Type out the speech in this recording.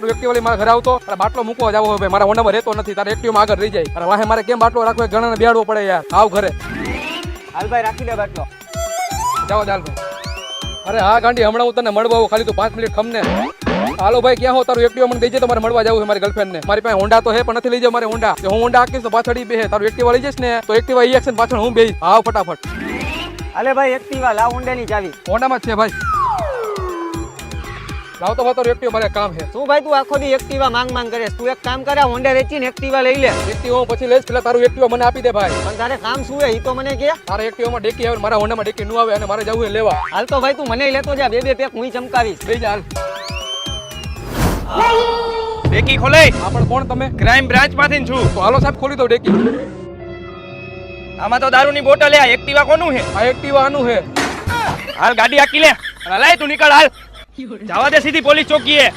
તારું એક્ટિવા લઈ મારા ઘરે આવતો અને બાટલો મૂકવા જાવ ભાઈ મારા હોન્ડામાં રહેતો નથી તારે એક્ટિવામાં આગળ રહી જાય અને વાહે મારે કેમ બાટલો રાખવો ઘણા બેડવો પડે યાર આવ ઘરે હાલ ભાઈ રાખી દે બાટલો જાઓ ચાલ ભાઈ અરે હા ગાંડી હમણાં હું તને મળવા આવું ખાલી તું 5 મિનિટ ખમને હાલો ભાઈ ક્યાં હો તારું એક્ટિવા મને દઈ જાય તો મારે મળવા જવું છે મારી ગર્લફ્રેન્ડ ને મારી પાસે હોન્ડા તો હે પણ નથી લઈ જાવ મારે હોન્ડા હું હોન્ડા આકીશ તો પાછળ બે તારું એક્ટિવા લઈ જઈશ ને તો એક્ટિવા ઈ એક્શન પાછળ હું બેહીશ આવ ફટાફટ હાલે ભાઈ એક્ટિવા લાવ હોન્ડાની ચાવી હોન્ડામાં જ છે ભાઈ લાવ તો તારું એક્ટિવા મારે કામ છે શું ભાઈ તું આખો દી એક્ટિવા માંગ કરે તું એક કામ કરે હોન્ડા વેચીને એક્ટિવા લઈ લે એક્ટિવા હું પછી લઈશ પેલા તારું એક્ટિવા મને આપી દે ભાઈ પણ તારે કામ શું હે ઈ તો મને કે તારા એક્ટિવામાં ડેકી આવે મારા હોન્ડામાં ડેકી ન આવે અને મારે જવું લેવા હાલ તો ભાઈ તું મને લેતો જા બે પેક હું ચમકાવીશ લઈ જા ડેકી ખોલે આપણ કોણ તમે ક્રાઇમ બ્રાન્ચ માંથી છું તો હાલો સાહેબ ખોલી દો ડેકી આમાં તો દારૂની બોટલ હે એક્ટિવા કોનું હે આ એક્ટિવા આનું હે હાલ ગાડી આકી લે અને લાય તું નીકળ હાલ જવા દે સીધી પોલીસ ચોકીએ